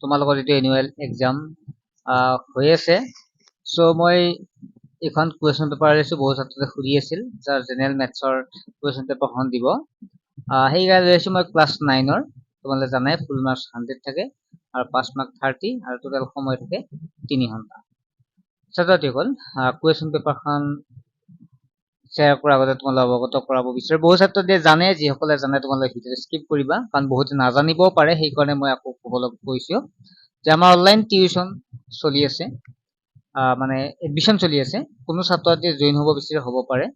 তোমালোকৰ যেটো annual exam হৈ আছে সো মই এখন কুৱেশ্যন পেপাৰ লৈছো বহু ছাত্ৰতে সুধি আছিল যাৰ জেনেৰেল মেথছৰ কুৱেশ্যন পেপাৰখন দিব সেইকাৰণে লৈছো মই ক্লাছ 9 ৰ তোমালোকে জানাই ফুল মাৰ্কস 100 থাকে আৰু 5 মাৰ্ক 30 আৰু টোটাল সময় থাকে 3 ঘণ্টা ছাত্ৰসকল কুৱেশ্যন পেপাৰখন শ্বেয়াৰ কৰাৰ আগতে তোমালোক অৱগত কৰাব বিচাৰো বহু ছাত্ৰই জানে যিসকলে জানে তোমালোকে ভিডিঅ স্কিপ কৰিবা কাৰণ বহুত নাজানিবও পাৰে সেইকাৰণে মই আকৌ ক'বলৈ কৈছো যে আমাৰ অনলাইন টিউচন চলি আছে মানে এডমিশন চলি আছে কোনো ছাত্ৰ যদি জয়েন হ'ব বিচাৰে হ'ব পাৰে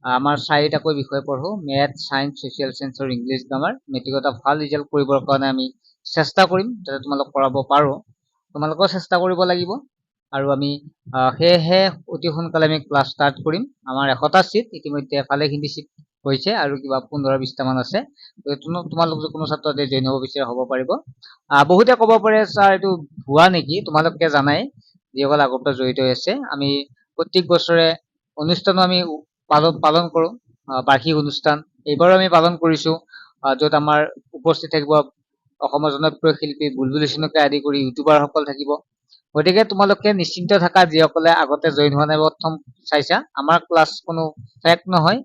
আমাৰ 4টাকৈ বিষয় পঢ়ো মেথ সায়েন্স সোশ্যাল সায়েন্স আৰু ইংলিশ গ্ৰামাৰ মেট্ৰিকত ভাল ৰিজাল্ট কৰিবৰ কাৰণে আমি চেষ্টা কৰিম যাতে তোমালোক কৰাব পাৰো তোমালোকেও চেষ্টা কৰিব লাগিব আৰু আমি হেহে অতি সোনকালে আমি ক্লাস স্টাৰ্ট কৰিম আমাৰ 100টা সিট ইতিমধ্যে ভালেখিনি সিট হৈছে আৰু কিবা 15-20টা মান আছে তোমালোক যদি কোনো ছাত্ৰতে জয়েন হ'ব বিচাৰে হ'ব পাৰিব বহুতে ক'ব পাৰে স্যাৰ এইটো ভুৱা নেকি তোমালোকে জানাই যিসকল আগৰ পৰা জড়িত হৈ আছে আমি প্ৰত্যেক বছৰে অনুষ্ঠানো আমি পালন কৰো বাৰ্ষিক অনুষ্ঠান এইবাৰো আমি পালন কৰিছো য'ত আমাৰ উপস্থিত থাকিব অসমৰ জনপ্ৰিয় শিল্পী বুলবুল চুনকে আদি কৰি ইউটিউবাৰ সকল থাকিব গতিকে তোমালোকে নিশ্চিন্ত থাকা যিসকলে আগতে জয়েন হোৱা নাই প্ৰথম চাইছা আমাৰ ক্লাস কোনো ফেক নহয়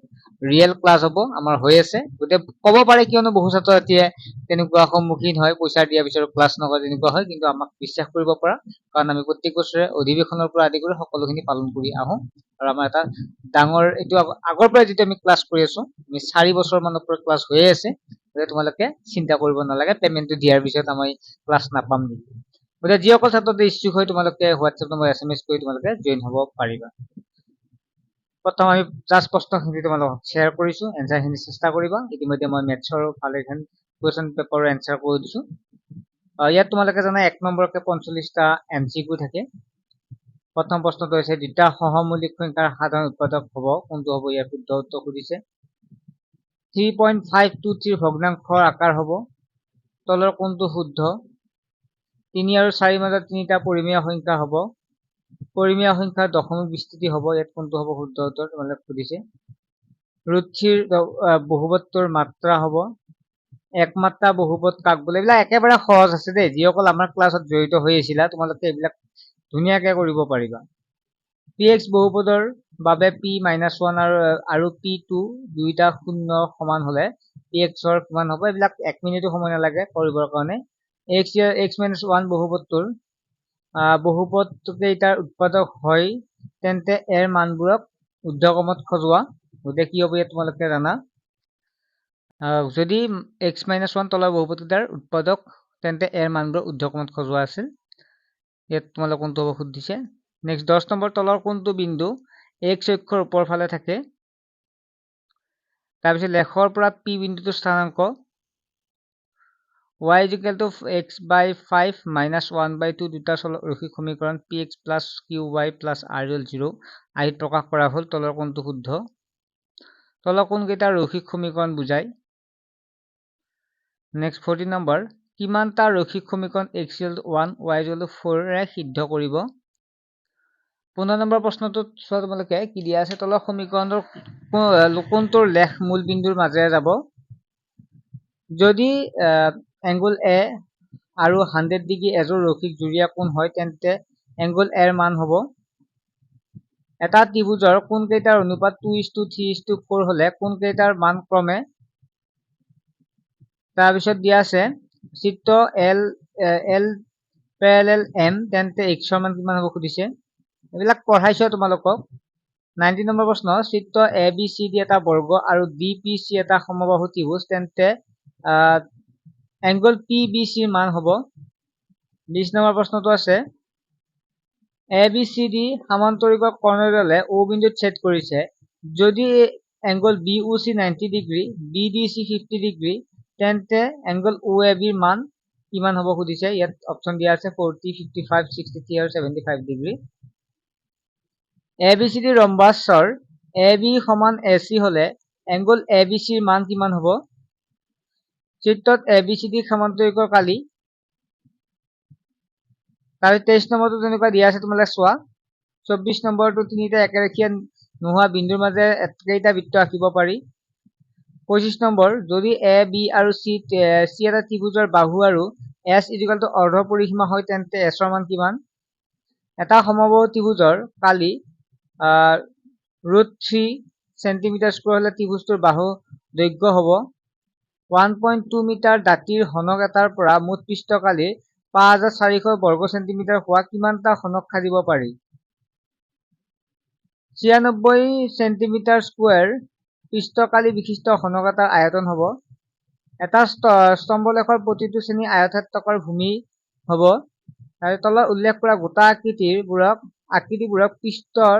ৰিয়েল ক্লাস হ'ব আমাৰ হৈ আছে গতিকে ক'ব পাৰে কিয়নো বহু ছাত্ৰ এতিয়া তেনেকুৱা সন্মুখীন হয় পইচা দিয়াৰ পিছত ক্লাস নকৰে তেনেকুৱা হয় কিন্তু আমাক বিশ্বাস কৰিব পৰা কাৰণ আমি প্ৰত্যেক বছৰে অধিৱেশনৰ পৰা আদি কৰি সকলোখিনি পালন কৰি আহো আৰু আমাৰ এটা ডাঙৰ এইটো আগৰ পৰা যেটো আমি ক্লাস কৰি আছো আমি 4 বছৰ মানৰ পৰা ক্লাস হৈ আছে গতিকে তোমালোকে চিন্তা কৰিব নালাগে পেমেন্টটো দিয়াৰ পিছত আমি ক্লাস নাপাম নেকি গতিকে যিসকল ছাত্ৰতে ইচ্ছুক হয় তোমালোকে হোৱাটছএপ নম্বৰ SMS কৰি তোমালোকে জয়েন হ'ব পাৰিবা প্ৰথম আমি জাস্ট প্ৰশ্নখিনি তোমালোকক শ্বেয়াৰ কৰিছো এনসাৰখিনি চেষ্টা কৰিবা ইতিমধ্যে মই মেথছৰ ভালেখন কুৱেশ্যন পেপাৰৰ এনসাৰ কৰি দিছো ইয়াত তোমালোকে জানা 1 নম্বৰকে 45টা এমসিকিউ থাকে প্ৰথম প্ৰশ্নটো হৈছে দুটা সহমৌলিক সংখ্যাৰ সাধাৰণ উৎপাদক হ'ব কোনটো হ'ব ইয়াৰ শুদ্ধ উত্তৰ খুদিছে 3.523 ভগ্নাংশৰ আকাৰ হ'ব তলৰ কোনটো শুদ্ধ 3 আৰু 4 মাজত তিনিটা পৰিমেয় সংখ্যা হ'ব পৰিমেয় সংখ্যাৰ দশমিক বিস্তৃতি হ'ব ইয়াত কোনটো হ'ব শুদ্ধ উত্তৰ তোমালোকে খুদিছে ৰুচিৰ বহুপদটোৰ মাত্ৰা হ'ব একমাত্ৰা বহুপদ কাক বোলে এইবিলাক একেবাৰে সহজ আছে দেই যিসকল আমাৰ ক্লাছত জড়িত হৈ আছিলা তোমালোকে এইবিলাক ধুনীয়াকৈ কৰিব পাৰিবা px বহুপদৰ বাবে p-1 আৰু p2 দুইটা শূন্য সমান হলে px ৰ কিমান হ'ব এইবিলাক 1 মিনিটো সময় নালাগে কৰিবৰ কাৰণে x-1 বহুপদটোৰ বহুপদ কেইটাৰ উৎপাদক হয় তেন্তে এৰ মানবোৰক ঊৰ্ধ্বক্ৰমত সজোৱা গতিকে কি হ'ব ইয়াত তোমালোকে জানা যদি x-1 তলৰ বহুপদ কেইটাৰ উৎপাদক তেন্তে এৰ মানবোৰ ঊৰ্ধ্বক্ৰমত সজোৱা আছিল ইয়াত তোমালোক কোনটো হ'ব সুধিছে নেক্সট 10 নম্বৰ তলৰ কোনটো বিন্দু x অক্ষৰ ওপৰ ফালে থাকে তাৰ পিছত লেখৰ পৰা p বিন্দুটোৰ স্থানাংক y = x/5 - 1/2 দুটা ৰৈখিক সমীকৰণ px + qy + r = 0 আহিত প্ৰকাশ কৰা হ'ল তলৰ কোনটো শুদ্ধ তলৰ কোন কেইটা ৰৈখিক সমীকৰণ বুজায় নেক্সট 14 নম্বৰ কিমানটা ৰৈখিক সমীকৰণ x = 1 y = 4 ৰে সিদ্ধ কৰিব 15 নম্বৰ প্ৰশ্নটোত চোৱা তোমালোকে কি দিয়া আছে তলৰ সমীকৰণৰ কোনটোৰ লেখ মূল বিন্দুৰ মাজেৰে যাব যদি এংগল a আৰু 100 ডিগ্ৰী এজোৰ ৰৈখিক জুৰীয়া কোণ হয় তেন্তে এংগল a ৰ মান হ'ব এটা ত্ৰিভুজৰ কোন কেইটাৰ অনুপাত 2:3:4 হলে কোন কেইটাৰ মান ক্ৰমে তাৰ পিছত দিয়া আছে চিত্ৰ l প্যাৰেলাল m তেন্তে x ৰ মান কিমান হ'ব খুদিছে এইবিলাক পঢ়াইছো তোমালোকক 19 নম্বৰ প্ৰশ্ন চিত্ৰ ABCD এটা বৰ্গ আৰু DPC এটা সমবাহু ত্ৰিভুজ তেন্তে এংগল PBC ৰ মান হ'ব 20 নম্বৰ প্ৰশ্নটো আছে ABCD সমান্তৰিক কৰ্ণডালে O বিন্দুত ছেদ কৰিছে যদি angle BOC 90 degree BDC 50 degree তেন্তে এংগল OAB ৰ মান কিমান হ'ব খুদিছে ইয়াত অপচন দিয়া আছে 40 55 63 আৰু 75 ডিগ্ৰী ABCD ৰম্বাসৰ AB সমান AC হলে এংগল ABC ৰ মান কিমান হ'ব চিত্ৰত ABCD সমান্তৰিকৰ কালি তাৰ 23 নম্বৰটো তেনেকুৱা দিয়া আছে তোমালোকে চোৱা 24 নম্বৰটো তিনিটা একেৰেখীয়া নোহোৱা বিন্দুৰ মাজে একেটা বৃত্ত আঁকিব পাৰি 25 নম্বৰ যদি A B আৰু C এটা ত্ৰিভুজৰ বাহু আৰু s = অৰ্ধ পৰিসীমা হয় তেন্তে s ৰ মান কিমান? এটা সমবাহু ত্ৰিভুজৰ কালি √3 সেন্টিমিটাৰ স্কয়াৰ হলে ত্ৰিভুজটোৰ বাহু দৈৰ্ঘ্য হ'ব 1.2 মিটাৰ। দাঁতিৰ ঘনক এটাৰ পৰা মুঠ পৃষ্ঠকালি 5400 বৰ্গ সেন্টিমিটাৰ হোৱা কিমানটা ঘনক সাজিব পাৰি? 96 সেন্টিমিটাৰ স্কয়াৰ পৃষ্ঠকালি বিশিষ্ট ঘনক এটাৰ আয়তন হ'ব। এটা স্তম্ভলেখৰ প্ৰতিটো শ্ৰেণী আয়তাকাৰ ভূমি হ'ব। আৰু তলত উল্লেখ কৰা গোটা আকৃতিবোৰক পৃষ্ঠৰ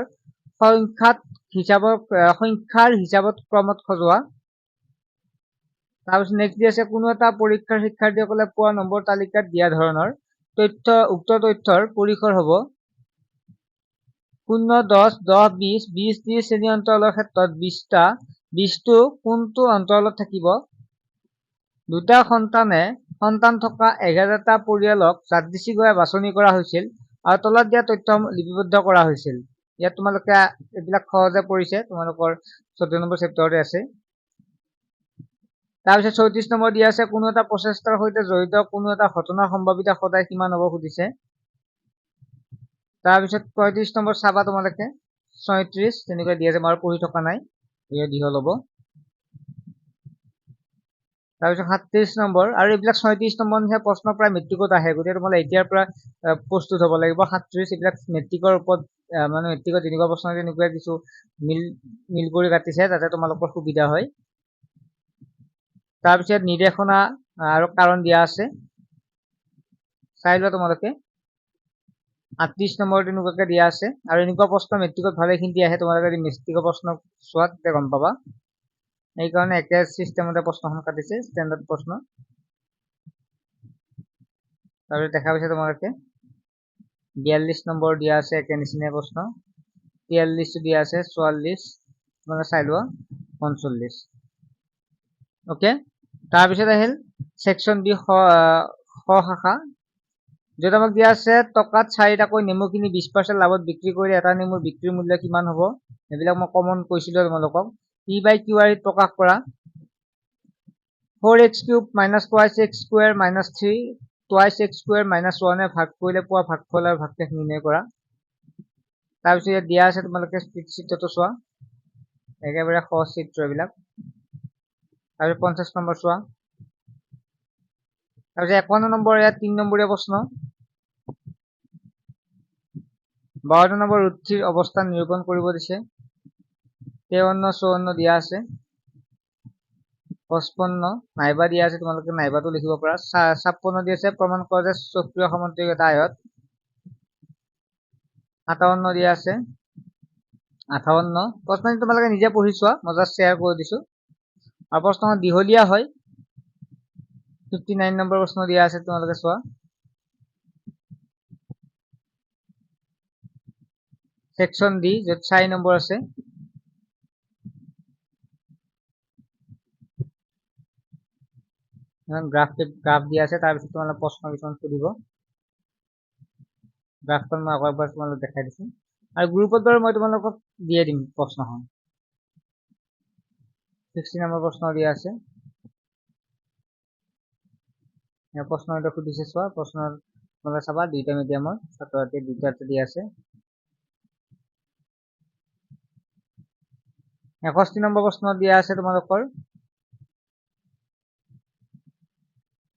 সংখ্যাৰ হিচাপত ক্ৰমত সজোৱা। তাৰপিছত নেক্সট দি আছে কোনো এটা পৰীক্ষাৰ শিক্ষাৰ্থীসকলে পোৱা নম্বৰ তালিকাত দিয়া ধৰণৰ উক্ত তথ্যৰ পৰিসৰ হ'ব 0, 10, 10, 20, 20, 30 শ্ৰেণী অন্তৰালৰ ক্ষেত্ৰত 20টা 20টো কোনটো অন্তৰালত থাকিব? দুটা সন্তান থকা 11টা পৰিয়ালক যাদৃচ্ছিকভাৱে বাছনি কৰা হৈছিল আৰু তলত দিয়া তথ্যসমূহ লিপিবদ্ধ কৰা হৈছিল। ইয়াত তোমালোকে এইবিলাক সহজে পৰিছে, তোমালোকৰ 14 নম্বৰ চেপ্টাৰতে আছে। তাৰপিছত 34 নম্বৰ দিয়া আছে কোনো এটা প্ৰচেষ্টাৰ সৈতে জড়িত কোনো এটা ঘটনাৰ সম্ভাৱিতা সদায় কিমান হ'ব সুধিছে। তাৰপিছত 35 নম্বৰ চাবা তোমালোকে 36 তেনেকৈ দিয়া আছে, মই পঢ়ি থকা নাই, এয়া দীঘল হ'ব। তাৰপিছত 37 নম্বৰ আৰু এইবিলাক 36 নম্বৰ নিচিনা প্ৰশ্ন প্ৰায় মেট্ৰিকত আহে, গতিকে তোমালোকে এতিয়াৰ পৰা প্ৰস্তুত হ'ব লাগিব। 37 এইবিলাক মেট্ৰিকৰ ওপৰত মানে মেট্ৰিকত তেনেকুৱা প্ৰশ্ন তেনেকুৱা কিছু মিল কৰি কাটিছে যাতে তোমালোকৰ সুবিধা হয়। তাৰপিছত নিৰ্দেশনা আৰু কাৰণ দিয়া আছে, চাই লোৱা তোমালোকে। 38 নম্বৰ তেনেকুৱাকে দিয়া আছে আৰু এনেকুৱা প্ৰশ্ন মেট্ৰিকত ভালেখিনি আহে, তোমালোকে মেট্ৰিকৰ প্ৰশ্ন চোৱাত তেতিয়া গম পাবা। এইকাৰণে একে চিষ্টেমতে প্ৰশ্নখন কাটিছে, ষ্টেণ্ডাৰ্ড প্ৰশ্ন। তাৰপিছত দেখা পাইছে তোমালোকে 42 নম্বৰ দিয়া আছে একে নিচিনা প্ৰশ্ন, 43 দিয়া আছে, 44 তোমালোকে চাই লোৱা, 39। অকে, তাৰপিছত আহিল সেকশন বি খ শাখা, য'ত আমাক দিয়া আছে টকাত 4টাকৈ নেমু কিনি 20% লাভত বিক্ৰী কৰিলে এটা নেমুৰ বিক্ৰীৰ মূল্য কিমান হ'ব? এইবিলাক মই কমন কৈছিলো তোমালোকক। P/QR প্ৰকাশ কৰা 4x³ - 2x² - 3 2x² - 1 ভাগ কৰিলে পোৱা ভাগফল আৰু ভাগশেষ নিৰ্ণয় কৰা। তাৰপিছত ইয়াত দিয়া আছে তোমালোকে চিত্ৰটো চোৱা, একেবাৰে সহজ চিত্ৰ এইবিলাক। তাৰপিছত 50 নম্বৰ চোৱা। তাৰপিছত 51 নম্বৰ ইয়াত 3 নম্বৰীয়া প্ৰশ্ন। 52 নম্বৰ ৰুধিৰ অৱস্থান নিৰূপণ কৰিব দিছে। 53, 54 দিয়া আছে। 55 নাইবা দিয়া আছে, তোমালোকে নাইবাটো লিখিব পাৰা। 56 দিয়া আছে প্ৰমাণ কৰা যে চক্ৰীয় সমান্তৰিক এটা আয়ত। 57 দিয়া আছে। 58 প্ৰশ্নটো তোমালোকে নিজে পঢ়ি চোৱা, মই জাষ্ট শ্বেয়াৰ কৰি দিছো আৰু প্ৰশ্নখন দীঘলীয়া হয়। 59 নম্বৰ প্ৰশ্ন দিয়া আছে, তোমালোকে চোৱা। সেকশন ডি য'ত 4 নম্বৰ আছে। গ্ৰাফ দিয়া আছে, তাৰপিছত তোমালোকে প্ৰশ্ন কিছুমান সুধিব। গ্ৰাফখন মই আকৌ এবাৰ তোমালোকক দেখাই দিছো আৰু গ্ৰুপত বাৰু মই তোমালোকক দিয়ে দিম প্ৰশ্নখন। 60 নম্বৰ প্ৰশ্ন দিয়া আছে। প্ৰশ্ন এটা সুধিছে চোৱা, প্ৰশ্ন তোমালোকে চাবা, দুইটা মিডিয়ামৰ ছাত্ৰ-ছাত্ৰী দুইটাতে দিয়া আছে। 61 নম্বৰ প্ৰশ্ন দিয়া আছে তোমালোকৰ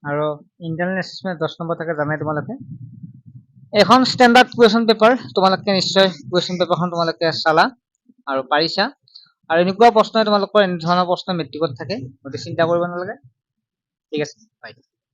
আৰু ইন্টাৰনেল এছেছমেন্ট 10 নম্বৰ থাকে, জানাই তোমালোকে। এখন ষ্টেণ্ডাৰ্ড কুৱেশ্যন পেপাৰ, তোমালোকে নিশ্চয় কুৱেশ্যন পেপাৰখন তোমালোকে চালা আৰু পাৰিছা আৰু এনেকুৱা প্ৰশ্ন তোমালোকৰ এনে ধৰণৰ প্ৰশ্ন মেট্ৰিকত থাকে, গতিকে চিন্তা কৰিব নালাগে। ঠিক আছে, বাই।